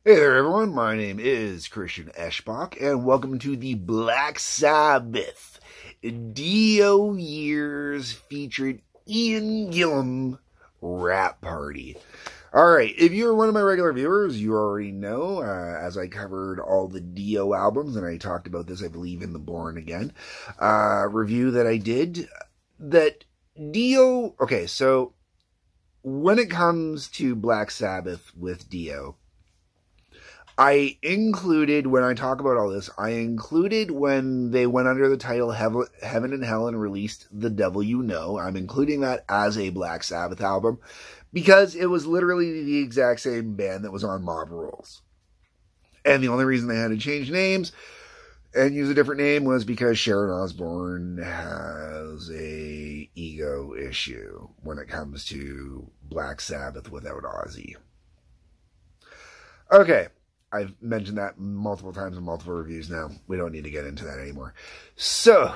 Hey there everyone, my name is Christian Eschbach, and welcome to the Black Sabbath Dio Years featured Ian Gillian rap party. Alright, if you're one of my regular viewers, you already know, as I covered all the Dio albums, and I talked about this, I believe, in the Born Again review that I did, that Dio, okay, so when it comes to Black Sabbath with Dio, I included, when I talk about all this, I included when they went under the title Heaven and Hell and released The Devil You Know. I'm including that as a Black Sabbath album because it was literally the exact same band that was on Mob Rules. And the only reason they had to change names and use a different name was because Sharon Osbourne has a ego issue when it comes to Black Sabbath without Ozzy. Okay. I've mentioned that multiple times in multiple reviews now. We don't need to get into that anymore. So,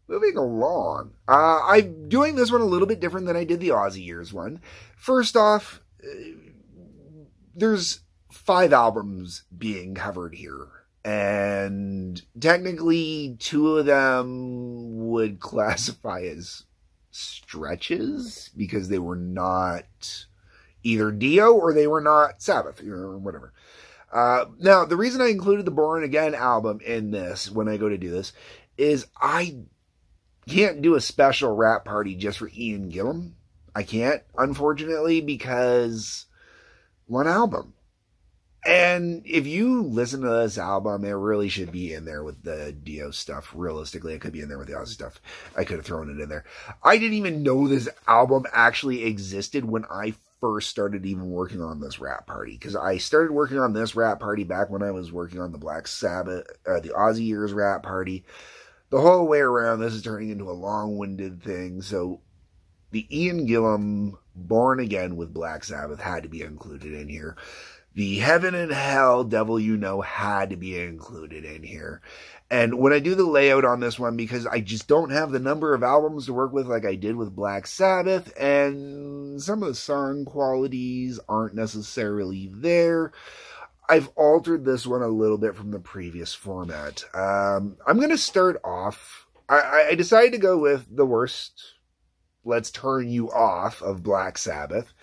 moving along. I'm doing this one a little bit different than I did the Ozzy Years one. First off, there's 5 albums being covered here. And technically, 2 of them would classify as stretches because they were not either Dio or they were not Sabbath, or whatever. Now, the reason I included the Born Again album in this, when I go to do this, is I can't do a special rap party just for Ian Gillian. I can't, unfortunately, because one album. And if you listen to this album, it really should be in there with the Dio stuff. Realistically, it could be in there with the Ozzy stuff. I could have thrown it in there. I didn't even know this album actually existed when I first started even working on this rap party, because I started working on this rap party back when I was working on the Black Sabbath, the Ozzy Years rap party. The whole way around, this is turning into a long-winded thing, so the Ian Gillian Born Again with Black Sabbath had to be included in here. The Heaven and Hell, Devil You Know had to be included in here. And when I do the layout on this one, because I just don't have the number of albums to work with like I did with Black Sabbath, and some of the song qualities aren't necessarily there, I've altered this one a little bit from the previous format. I'm going to start off, I decided to go with the worst Let's Turn You Off of Black Sabbath.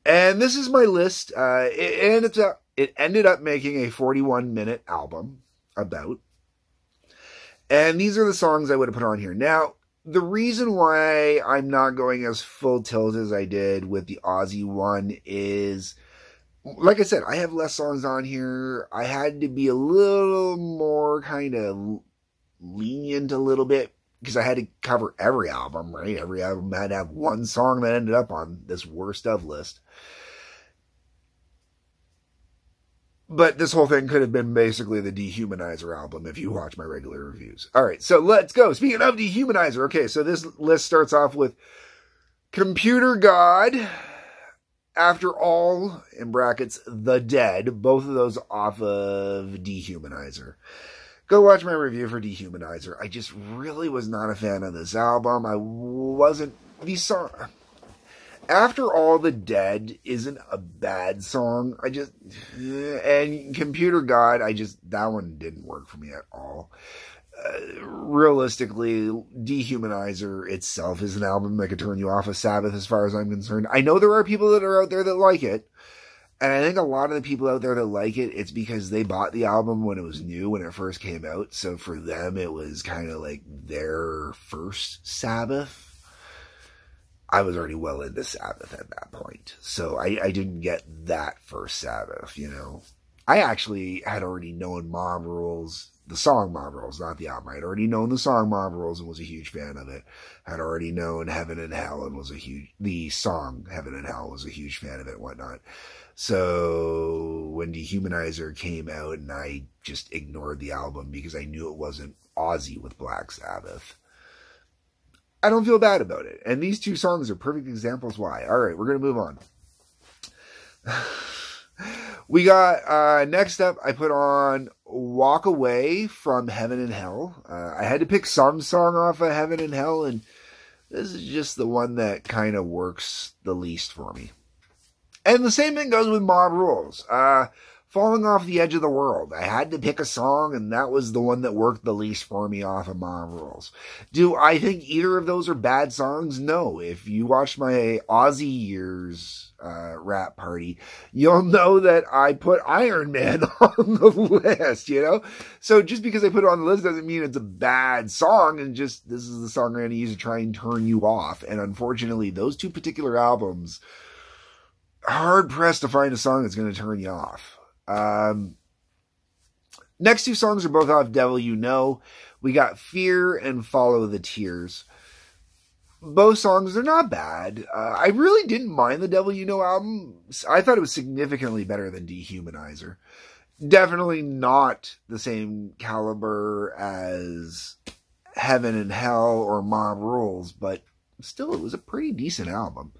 And this is my list. It ended up making a 41-minute album about. And these are the songs I would have put on here. Now, the reason why I'm not going as full tilt as I did with the Ozzy one is, like I said, I have less songs on here. I had to be a little more kind of lenient a little bit because I had to cover every album, right? Every album had to have one song that ended up on this worst of list. But this whole thing could have been basically the Dehumanizer album if you watch my regular reviews. All right, so let's go. Speaking of Dehumanizer, okay, so this list starts off with Computer God, After All, in brackets, The Dead, both of those off of Dehumanizer. Go watch my review for Dehumanizer. I just really was not a fan of this album. I wasn't, these songs, After All, The Dead isn't a bad song. And Computer God, that one didn't work for me at all. Realistically, Dehumanizer itself is an album that could turn you off of Sabbath as far as I'm concerned. I know there are people that are out there that like it. And I think a lot of the people out there that like it, it's because they bought the album when it was new, when it first came out. So for them, it was kind of like their first Sabbath. I was already well into Sabbath at that point. So I didn't get that first Sabbath, you know. I actually had already known Mob Rules, the song Mob Rules, not the album. I had already known the song Mob Rules and was a huge fan of it. Had already known Heaven and Hell and the song Heaven and Hell was a huge fan of it and whatnot. So when Dehumanizer came out, and I just ignored the album because I knew it wasn't Ozzy with Black Sabbath, I don't feel bad about it. And these 2 songs are perfect examples why. All right, we're going to move on. We got, next up, I put on Walk Away from Heaven and Hell. I had to pick some song off of Heaven and Hell, and this is just the one that kind of works the least for me. And the same thing goes with Mob Rules. Falling Off the Edge of the World. I had to pick a song, and that was the one that worked the least for me off of Mob Rules. Do I think either of those are bad songs? No. If you watch my Aussie Years rap party, you'll know that I put Iron Man on the list, you know? So just because I put it on the list doesn't mean it's a bad song, and just this is the song I'm going to use to try and turn you off. And unfortunately, those two particular albums, hard pressed to find a song that's going to turn you off. Next two songs are both off Devil You Know. We got Fear and Follow the Tears. Both songs are not bad. I really didn't mind the Devil You Know album. I thought it was significantly better than Dehumanizer. Definitely not the same caliber as Heaven and Hell or Mob Rules, but still, it was a pretty decent album.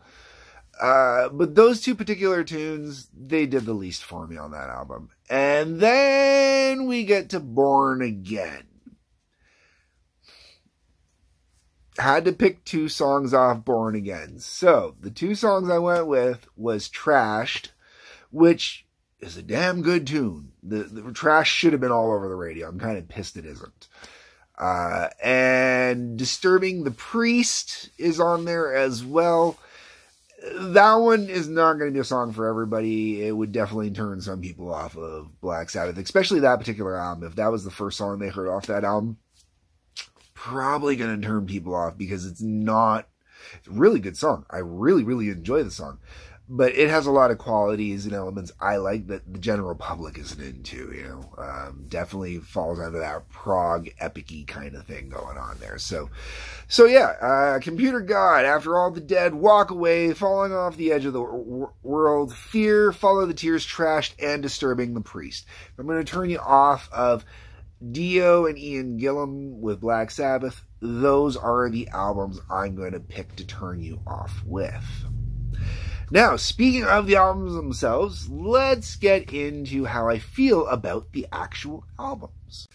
But those two particular tunes, they did the least for me on that album. And then we get to Born Again. Had to pick two songs off Born Again. So, the two songs I went with was Trashed, which is a damn good tune. The Trash should have been all over the radio. I'm kind of pissed it isn't. And Disturbing the Priest is on there as well. That one is not going to be a song for everybody. It would definitely turn some people off of Black Sabbath, especially that particular album. If that was the first song they heard off that album, probably going to turn people off because it's a really good song. I really, really enjoy the song. But it has a lot of qualities and elements I like that the general public isn't into, you know. Definitely falls under that prog epic-y kind of thing going on there. So yeah, Computer God, After All the Dead, Walk Away, Falling Off the Edge of the World, Fear, Follow the Tears, Trashed, and Disturbing the Priest. I'm going to turn you off of Dio and Ian Gillian with Black Sabbath. Those are the albums I'm going to pick to turn you off with. Now, speaking of the albums themselves, let's get into how I feel about the actual albums.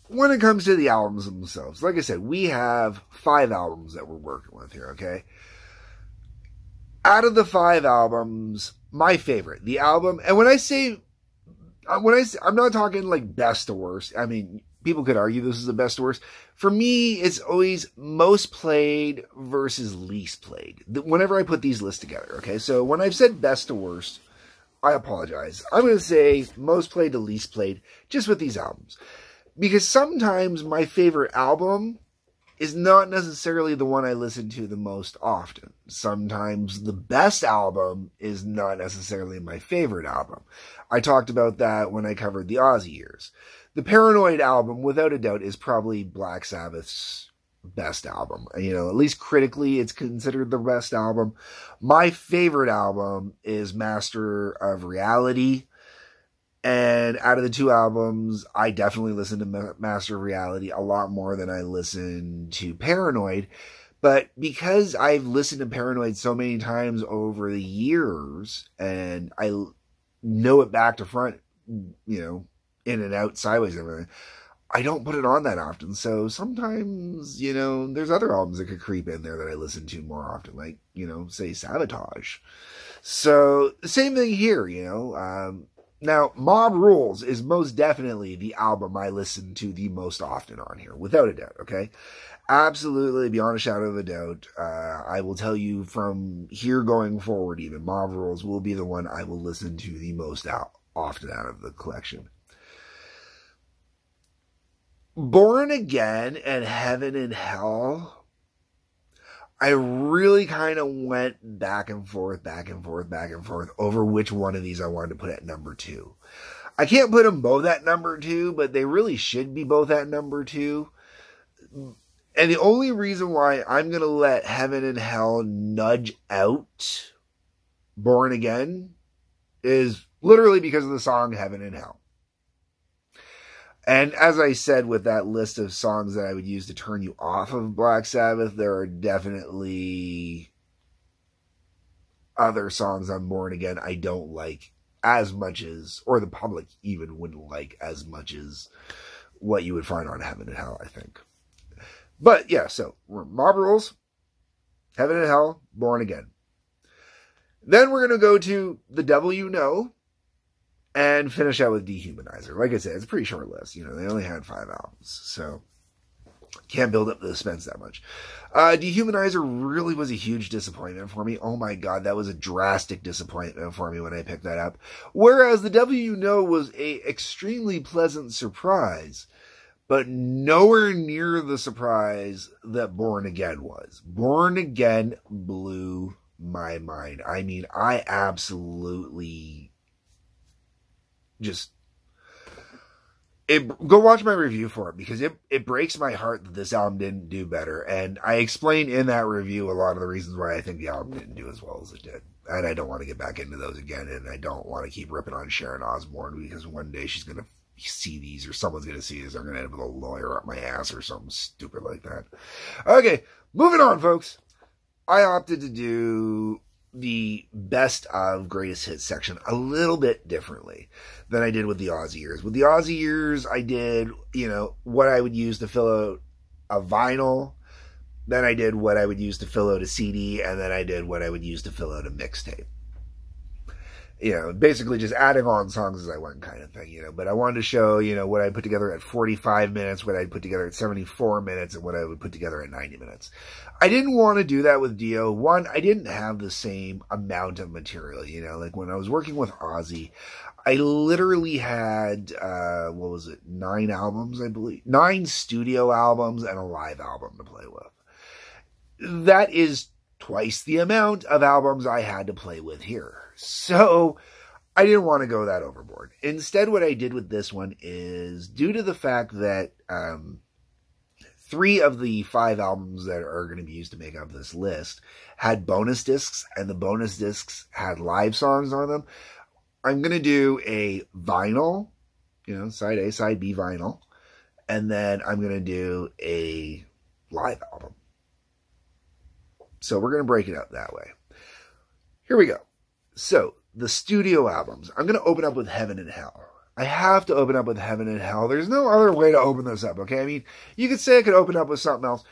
When it comes to the albums themselves, like I said, we have 5 albums that we're working with here, okay? Out of the 5 albums, my favorite, the album, and when I say, I'm not talking like best to worst. I mean, people could argue this is the best to worst. For me, it's always most played versus least played. Whenever I put these lists together, okay? So when I've said best to worst, I apologize. I'm going to say most played to least played just with these albums. Because sometimes my favorite album is not necessarily the one I listen to the most often. Sometimes the best album is not necessarily my favorite album. I talked about that when I covered the Aussie Years. The Paranoid album, without a doubt, is probably Black Sabbath's best album. You know, at least critically, it's considered the best album. My favorite album is Master of Reality. And out of the 2 albums, I definitely listen to Master of Reality a lot more than I listen to Paranoid. But because I've listened to Paranoid so many times over the years, and I know it back to front, you know, in and out, sideways, and everything, I don't put it on that often. So sometimes, you know, there's other albums that could creep in there that I listen to more often, like, you know, say Sabotage. So the same thing here, you know. Now, Mob Rules is most definitely the album I listen to the most often on here, without a doubt, okay? Absolutely, beyond a shadow of a doubt. I will tell you from here going forward even, Mob Rules will be the one I will listen to the most often out of the collection. Born Again and Heaven and Hell, I really kind of went back and forth over which one of these I wanted to put at number 2. I can't put them both at number 2, but they really should be both at number 2. And the only reason why I'm going to let Heaven and Hell nudge out Born Again is literally because of the song Heaven and Hell. And as I said with that list of songs that I would use to turn you off of Black Sabbath, there are definitely other songs on Born Again I don't like as much as, or the public even wouldn't like as much as what you would find on Heaven and Hell, I think. But yeah, so Mob Rules, Heaven and Hell, Born Again. Then we're going to go to The Devil You Know and finish out with Dehumanizer. Like I said, it's a pretty short list. You know, they only had 5 albums, so can't build up the suspense that much. Dehumanizer really was a huge disappointment for me. Oh my God, that was a drastic disappointment for me when I picked that up. Whereas The Devil You Know was a extremely pleasant surprise, but nowhere near the surprise that Born Again was. Born Again blew my mind. I mean, I absolutely just... go watch my review for it, because it breaks my heart that this album didn't do better. And I explained in that review a lot of the reasons why I think the album didn't do as well as it did. And I don't want to get back into those again. And I don't want to keep ripping on Sharon Osbourne, because one day she's going to see these, or someone's going to see these. I'm going to end up with a lawyer up my ass or something stupid like that. Okay, moving on, folks. I opted to do the best of greatest hits section a little bit differently than I did with the Aussie years. With the Aussie years, I did, you know, what I would use to fill out a vinyl. Then I did what I would use to fill out a CD. And then I did what I would use to fill out a mixtape. You know, basically just adding on songs as I went kind of thing, you know. But I wanted to show, you know, what I put together at 45 minutes, what I put together at 74 minutes, and what I would put together at 90 minutes. I didn't want to do that with Dio. One, I didn't have the same amount of material, you know. Like when I was working with Ozzy, I literally had, 9 albums, I believe. 9 studio albums and a live album to play with. That is twice the amount of albums I had to play with here. So I didn't want to go that overboard. Instead, what I did with this one is, due to the fact that 3 of the 5 albums that are going to be used to make up this list had bonus discs, and the bonus discs had live songs on them, I'm going to do a vinyl, you know, side A, side B vinyl, and then I'm going to do a live album. So we're going to break it up that way. Here we go. So, the studio albums. I'm going to open up with Heaven and Hell. I have to open up with Heaven and Hell. There's no other way to open this up, okay? I mean, you could say I could open up with something else.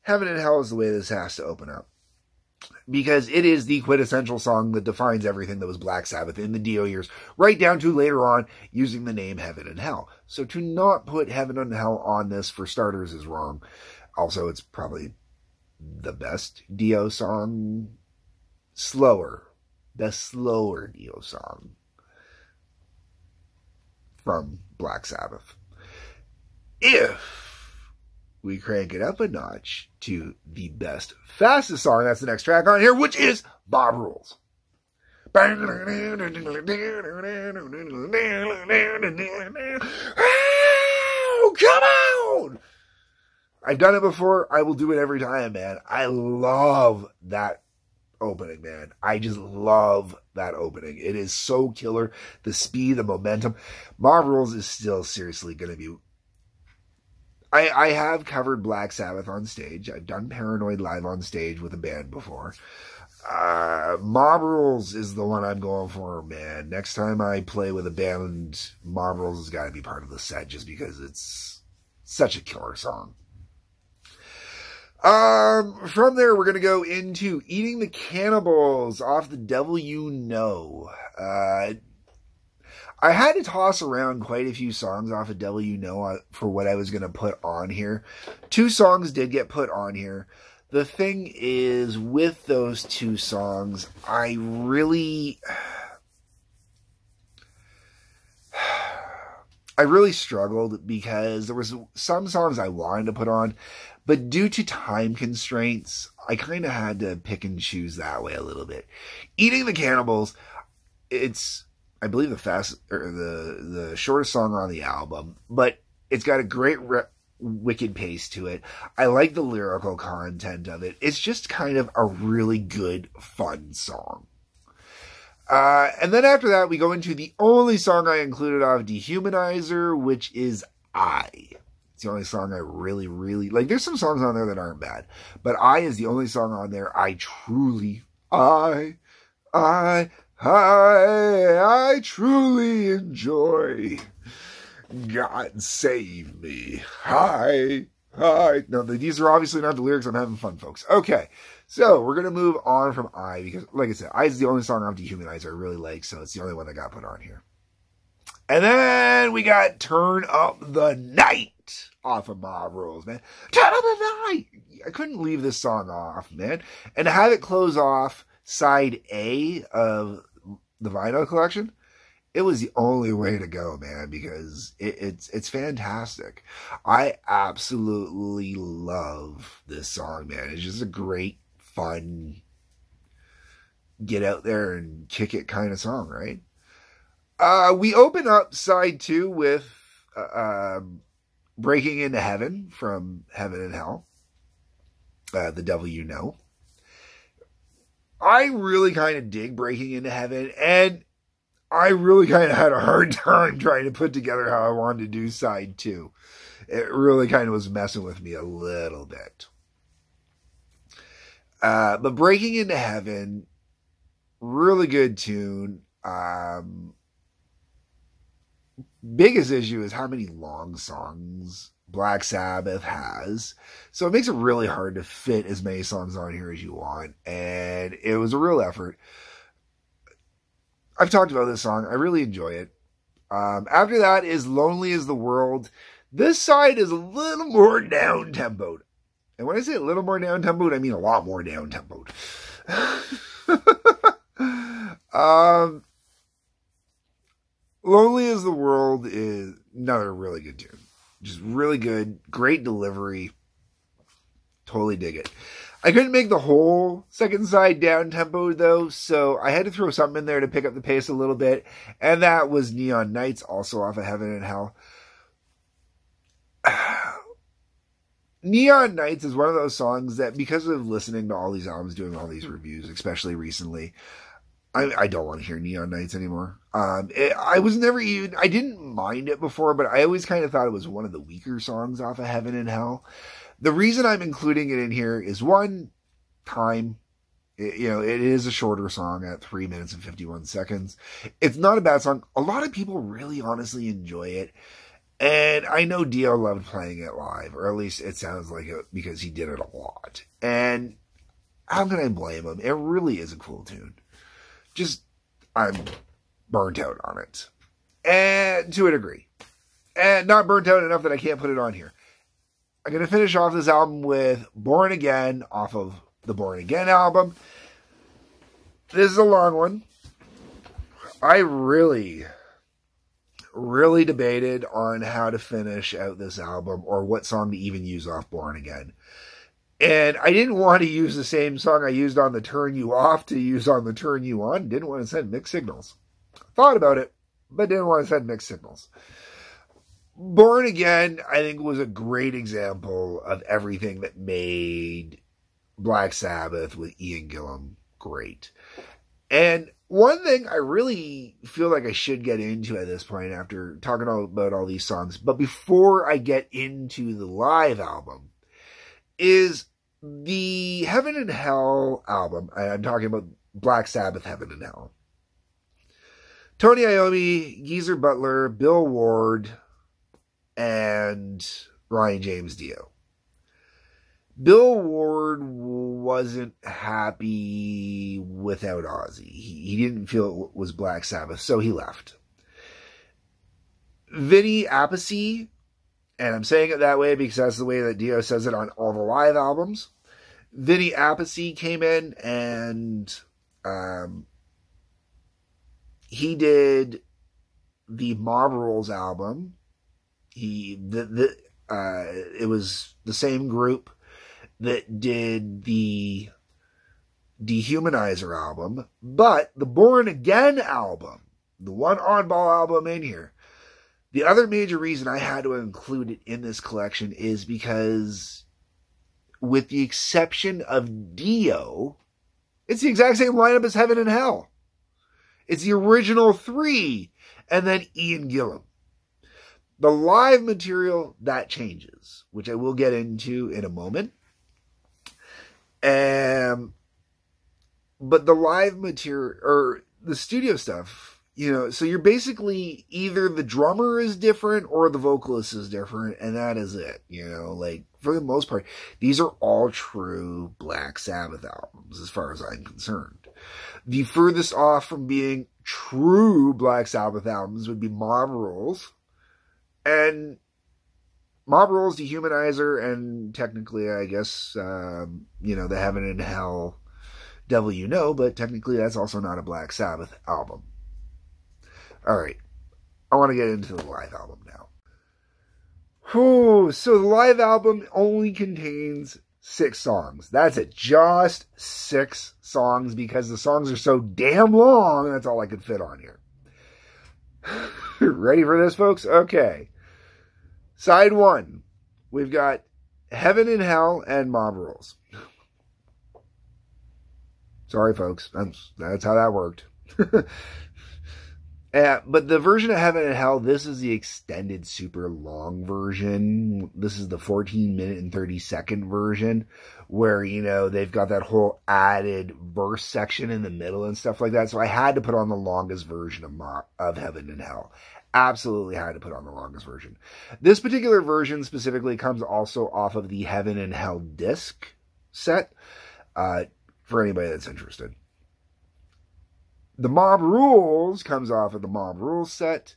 Heaven and Hell is the way this has to open up, because it is the quintessential song that defines everything that was Black Sabbath in the Dio years, right down to later on using the name Heaven and Hell. So to not put Heaven and Hell on this, for starters, is wrong. Also, it's probably the best Dio song. The slower Dio song from Black Sabbath. If we crank it up a notch to the best, fastest song, that's the next track on here, which is Bob Rules. Oh, come on! I've done it before. I will do it every time, man. I love that opening, man. I just love that opening. It is so killer. The speed, the momentum. Bob Rules is still seriously going to be... I have covered Black Sabbath on stage. I've done Paranoid live on stage with a band before. Mob Rules is the one I'm going for, man. Next time I play with a band, Mob Rules has got to be part of the set, just because it's such a killer song. From there, we're going to go into Eating the Cannibals off The Devil You Know. I had to toss around quite a few songs off of Devil You Know for what I was going to put on here. 2 songs did get put on here. The thing is, with those 2 songs, I really struggled, because there was some songs I wanted to put on, but due to time constraints, I kind of had to pick and choose that way a little bit. Eating the Cannibals, it's, I believe, the shortest song on the album, but it's got a great wicked pace to it. I like the lyrical content of it. It's just kind of a really good, fun song. And then after that, we go into the only song I included off Dehumanizer, which is I. It's the only song I really, really like. There's some songs on there that aren't bad, but I is the only song on there I truly enjoy. God save me. No, these are obviously not the lyrics. I'm having fun, folks. Okay, So we're going to move on from I, because like I said, I is the only song off Dehumanizer I really like, so it's the only one that got put on here. And then we got Turn Up the Night off of Mob Rules, man. Turn Up the Night! I couldn't leave this song off, man. And to have it close off side A of the vinyl collection, it was the only way to go, man, because it's fantastic. I absolutely love this song, man. It's just a great, fun, get out there and kick it kind of song, right? We open up side 2 with Breaking Into Heaven from Heaven and Hell. The Devil You Know. I really kind of dig Breaking Into Heaven, and I really kind of had a hard time trying to put together how I wanted to do side 2. It really kind of was messing with me a little bit. But Breaking Into Heaven, really good tune. Biggest issue is how many long songs Black Sabbath has. So it makes it really hard to fit as many songs on here as you want. And it was a real effort. I've talked about this song. I really enjoy it. After that is Lonely as the World. This side is a little more down-tempoed. And when I say a little more down-tempoed, I mean a lot more down-tempoed. Lonely as the World is another really good tune. Just really good. Great delivery. Totally dig it. I couldn't make the whole second side down-tempoed, though, so I had to throw something in there to pick up the pace a little bit, and that was Neon Nights, also off of Heaven and Hell. Neon Nights is one of those songs that, because of listening to all these albums, doing all these reviews, especially recently, I don't want to hear Neon Nights anymore. I was never even, I didn't mind it before, but I always kind of thought it was one of the weaker songs off of Heaven and Hell. The reason I'm including it in here is, one, time. It is a shorter song at 3 minutes and 51 seconds. It's not a bad song. A lot of people really honestly enjoy it. And I know Dio loved playing it live, or at least it sounds like it, because he did it a lot. And how can I blame him? It really is a cool tune. Just, I'm burnt out on it. And to a degree. And not burnt out enough that I can't put it on here. I'm going to finish off this album with Born Again off of the Born Again album. This is a long one. I really debated on how to finish out this album, or what song to even use off Born Again. And I didn't want to use the same song I used on the Turn You Off to use on the Turn You On. Didn't want to send mixed signals. Thought about it, but didn't want to send mixed signals. Born Again, I think, was a great example of everything that made Black Sabbath with Ian Gillian great. And one thing I really feel like I should get into at this point, after talking about all these songs, but before I get into the live album, is the Heaven and Hell album. I'm talking about Black Sabbath Heaven and Hell. Tony Iommi, Geezer Butler, Bill Ward, and Ronnie James Dio. Bill Ward wasn't happy without Ozzy. He didn't feel it was Black Sabbath, so he left. Vinny Appice, and I'm saying it that way because that's the way that Dio says it on all the live albums. Vinny Appice came in, and he did the Mob Rules album. It was the same group that did the Dehumanizer album, but the Born Again album, the one oddball album in here, the other major reason I had to include it in this collection is because, with the exception of Dio, it's the exact same lineup as Heaven and Hell. It's the original 3, and then Ian Gillian. The live material, that changes, which I will get into in a moment. But the live material, or the studio stuff, So you're basically either the drummer is different or the vocalist is different, and that is it. Like, for the most part, these are all true Black Sabbath albums, as far as I'm concerned. The furthest off from being true Black Sabbath albums would be Mob Rules, and Mob Rules, Dehumanizer, and technically, I guess, the Heaven and Hell, Devil You Know, but technically that's also not a Black Sabbath album. Alright, I want to get into the live album now. So the live album only contains 6 songs. That's it, just 6 songs, because the songs are so damn long, that's all I could fit on here. Ready for this, folks? Okay. Side 1, we've got Heaven and Hell and Mob Rules. Sorry, folks, that's how that worked. But the version of Heaven and Hell, this is the extended super long version. This is the 14-minute and 30-second version where, they've got that whole added verse section in the middle and stuff like that. So I had to put on the longest version of Heaven and Hell. Absolutely had to put on the longest version. This particular version specifically comes also off of the Heaven and Hell disc set, for anybody that's interested. The Mob Rules comes off of the Mob Rules set,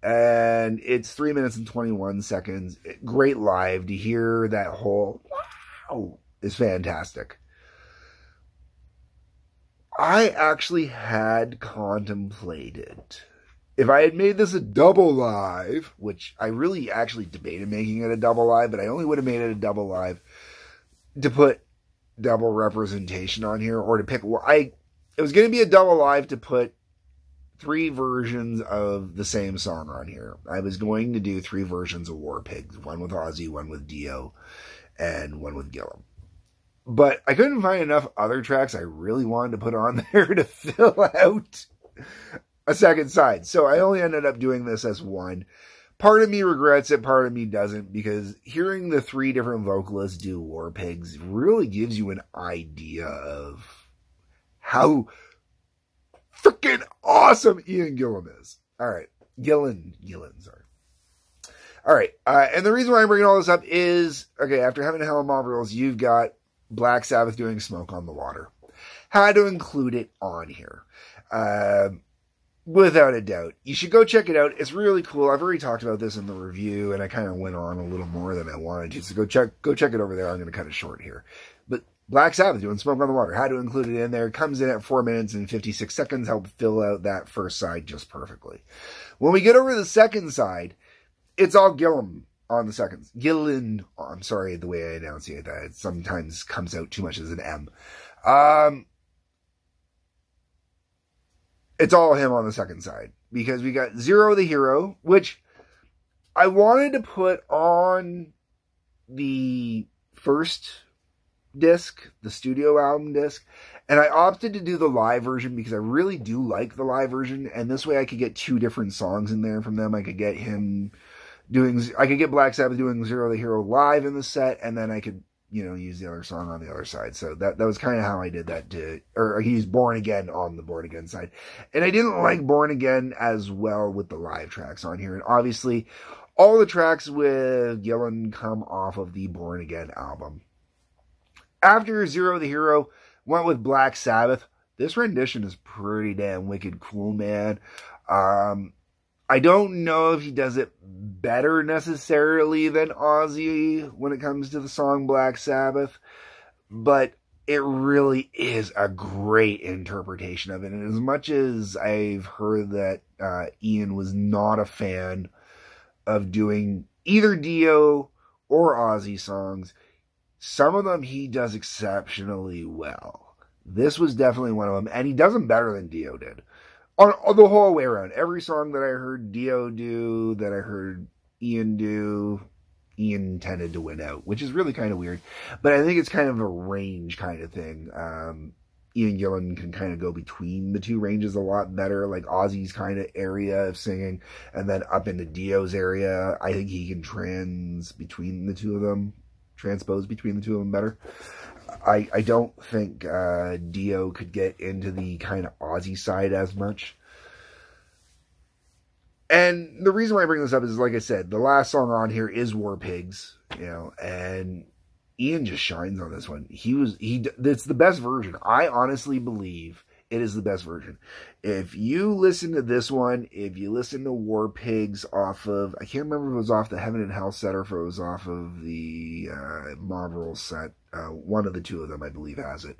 and it's 3 minutes and 21 seconds. Great live. To hear that whole wow is fantastic. I actually had contemplated, if I had made this a double live, which I really actually debated making it a double live, but I only would have made it a double live to put double representation on here, or to pick, it was going to be a double live to put 3 versions of the same song on here. I was going to do 3 versions of War Pigs, one with Ozzy, one with Dio, and one with Gillian. But I couldn't find enough other tracks I really wanted to put on there to fill out a second side. So I only ended up doing this as one. Part of me regrets it, part of me doesn't, because hearing the 3 different vocalists do War Pigs really gives you an idea of how freaking awesome Ian Gillian is. Alright, Gillian, sorry. Alright, and the reason why I'm bringing all this up is, okay, after Heaven and Hell and Mob Rules, you've got Black Sabbath doing Smoke on the Water. Had to include it on here. Without a doubt. You should go check it out. It's really cool. I've already talked about this in the review, and I kind of went on a little more than I wanted to. So go check it over there. I'm going to cut it short here. But Black Sabbath doing Smoke on the Water. Had to include it in there. It comes in at 4 minutes and 56 seconds. Help fill out that first side just perfectly. When we get over to the second side, it's all Gillian on the second. Gillian. Oh, I'm sorry the way I enunciate that. It sometimes comes out too much as an M. It's all him on the second side, because we got Zero the Hero, which I wanted to put on the first disc, the studio album disc, and I opted to do the live version because I really do like the live version, and this way I could get 2 different songs in there from them. I could get Black Sabbath doing Zero the Hero live in the set, and then I could use the other song on the other side. So that was kind of how I did that, or I used Born Again on the Born Again side. And I didn't like Born Again as well with the live tracks on here. And obviously, all the tracks with Gillian come off of the Born Again album. After Zero the Hero, went with Black Sabbath. This rendition is pretty damn wicked cool, man. I don't know if he does it better necessarily than Ozzy when it comes to the song Black Sabbath, but it really is a great interpretation of it. And as much as I've heard that Ian was not a fan of doing either Dio or Ozzy songs, some of them he does exceptionally well. This was definitely one of them, and he does them better than Dio did. On the whole way around. Every song that I heard Dio do, that I heard Ian do, Ian tended to win out, which is really kind of weird. But I think it's kind of a range kind of thing. Ian Gillian can kind of go between the 2 ranges a lot better, like Ozzy's kind of area of singing, and then up into Dio's area. I think he can transpose between the two of them better. I don't think Dio could get into the kind of Ozzy side as much. And the reason why I bring this up is, like I said, the last song on here is War Pigs, you know, and Ian just shines on this one. It's the best version. I honestly believe it is the best version. If you listen to this one, if you listen to War Pigs off of, I can't remember if it was off the Heaven and Hell set or if it was off of the Marvel set. One of the two of them, I believe, has it.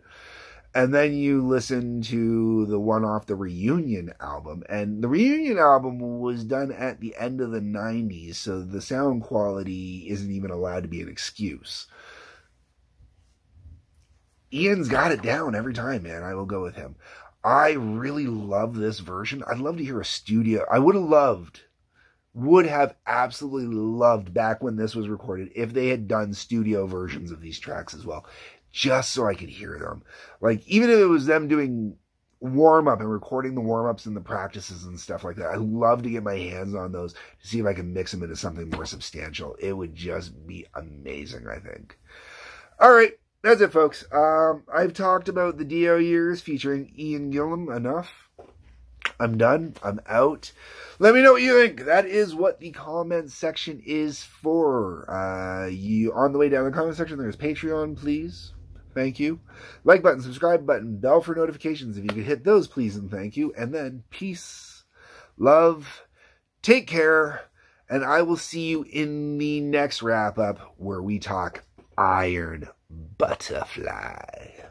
And then you listen to the one off the Reunion album. And the Reunion album was done at the end of the 90s, so the sound quality isn't even allowed to be an excuse. Ian's got it down every time, man. I will go with him. I really love this version. I'd love to hear a studio. I would have absolutely loved back when this was recorded if they had done studio versions of these tracks as well, just so I could hear them. Like, even if it was them doing warm-up and recording the warm-ups and the practices and stuff like that, I'd love to get my hands on those to see if I can mix them into something more substantial. It would just be amazing, I think. All right. That's it, folks. I've talked about the Dio Years featuring Ian Gillian enough. I'm done. I'm out. Let me know what you think. That is what the comment section is for. On the way down the comment section, there's Patreon, please. Thank you. Like button, subscribe button, bell for notifications. If you could hit those, please and thank you. And then peace, love, take care, and I will see you in the next wrap-up where we talk Iron Butterfly.